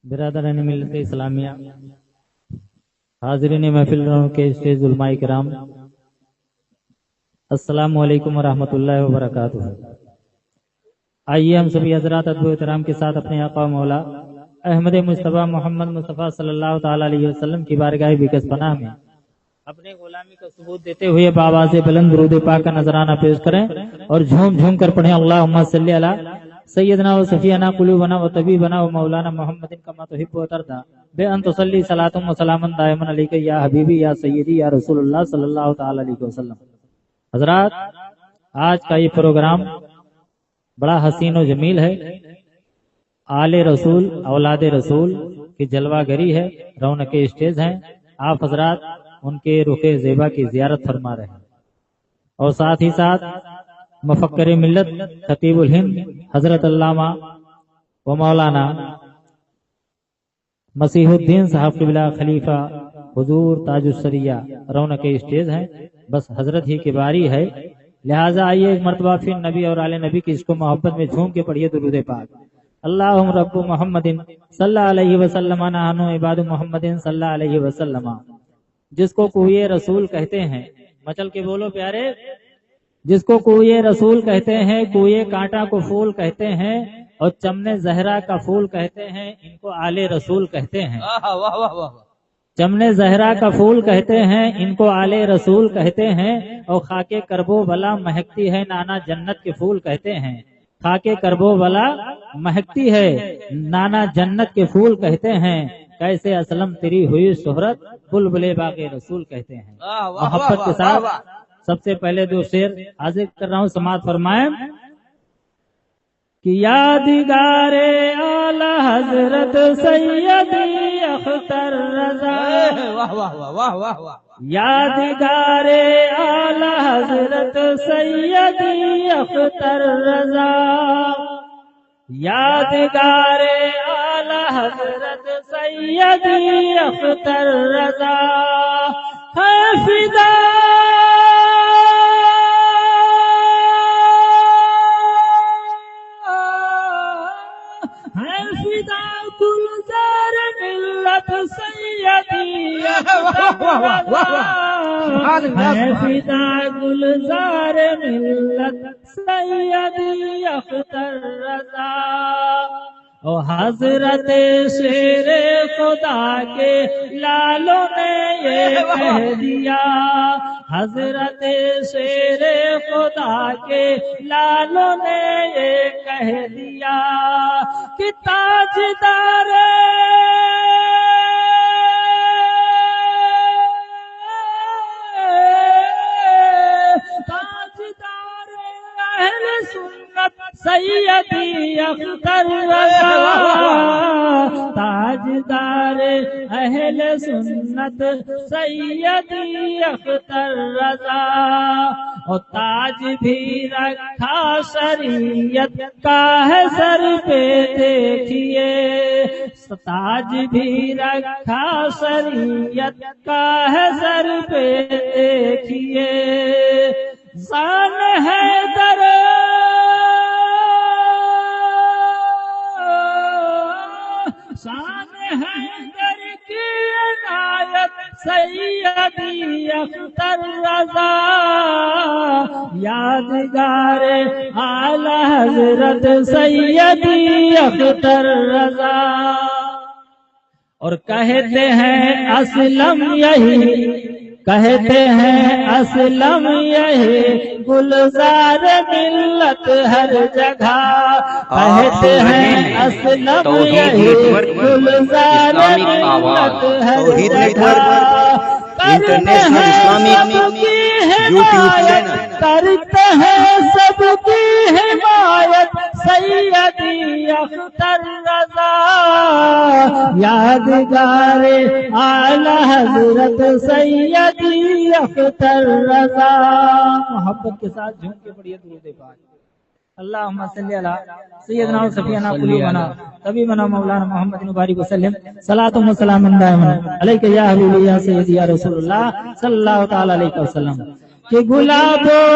برادران ملت اسلامیہ، حاضرین محفل کے اسٹیج علماء کرام، السلام علیکم ورحمۃ اللہ وبرکاتہ۔ آئیے ہم سبھی حضرات ادب و احترام کے ساتھ اپنے آقا مولا احمد مصطفیٰ محمد مصطفیٰ صلی اللہ تعالی علیہ وسلم کی بارگاہ بکس پناہ میں اپنے غلامی کا ثبوت دیتے ہوئے بآواز بلند درود پاک کا نذرانہ پیش کریں اور جھوم جھوم کر پڑھیں اللہم صلی علی سیدنا و صفینا قلوبنا و طبیبنا و مولانا محمد کما تحب و ترضى بأن تصلی صلاۃ و سلاما دائما علیک یا حبیبی یا سیدی یا رسول اللہ صلی اللہ تعالی علیہ وسلم۔ حضرات، آج کا یہ پروگرام بڑا حسین و جمیل ہے۔ آل رسول اولاد رسول کی جلوہ گری ہے، رونق اسٹیج ہیں۔ آپ حضرات ان کے رخ زیبا کی زیارت فرما رہے ہیں اور ساتھ ہی ساتھ مفکر ملت خطیب الہند حضرت علامہ و مولانا مسیح الدین صاحب قبلہ خلیفہ حضور تاج السریہ رونق اسٹیج ہیں۔ بس حضرت ہی کی باری ہے، لہٰذا آئیے ایک مرتبہ پھر نبی اور آل نبی کی عشق و محبت میں جھوم کے پڑھیے درود پاک۔ اللہم رب محمد صلی اللہ علیہ وسلم نحن عباد محمد صلی اللہ علیہ وسلم۔ جس کو کوئی رسول کہتے ہیں، مچل کے بولو پیارے، جس کو کوئی رسول کہتے ہیں، کوئی کانٹا کو پھول کہتے ہیں اور چمنے زہرا کا پھول کہتے ہیں، ان کو آل رسول کہتے ہیں۔ چمنے زہرا کا پھول کہتے ہیں، ان کو آل رسول کہتے ہیں۔ اور خاک کربو بلا مہکتی ہے، نانا جنت کے پھول کہتے ہیں۔ خاک کربو بلا مہکتی ہے، نانا جنت کے پھول کہتے ہیں۔ کیسے اسلم تیری ہوئی شہرت، بلبلے باغ رسول کہتے ہیں۔ محبت کے ساتھ سب سے پہلے دو شعر حاضر کر رہا ہوں، سماعت فرمائیں کہ یادگار اعلی حضرت سیدی اختر رضا، یادگار اعلی حضرت سیدی اختر رضا، یادگار اعلی حضرت سیدی اختر رضا ہے فدا، ہے فدا گلزار ملت سیدی اختر رضا، ہے فدا گلزار ملت سیدی اختر رضا۔ او حضرت شیر خدا کے لالوں نے یہ کہہ دیا، حضرت شیر خدا کے لالوں نے یہ کہہ دیا کہ تاجدار اہل سنت سیدی اختر رضا، تاجدار اہل سنت سیدی اختر رضا۔ اور تاج بھی رکھا شریعت کا ہے سر پہ دیکھیے، تاج بھی رکھا شریعت کا ہے سر پہ دیکھیے، شان حیدر شان حیدر کی عنایت سیدی اختر رضا، یادگار اعلی حضرت سیدی اختر رضا۔ اور کہتے ہیں اسلم یہی، کہتے ہیں اسلم یہی گلزار ملت ہر جگہ، کہتے ہیں اسلم یہی گلزار ملت ہر جگہ، کرتے ہیں سب کی حمایت، کرتے ہیں سب کی حمایت سیدی اختر رضا، یادگار اعلی حضرت سیدی اختر رضا۔ محبت کے ساتھ جھوم کے پڑھیے درود پاک۔ اللہم صلی علی سیدنا و صفینا قلوبنا طبیبنا مولانا محمد مبارک وسلم، صلاۃ و سلام دائما علیک یا حبیبی یا سیدی یا رسول اللہ صلی اللہ تعالی علیہ وسلم۔ کہ گلابوں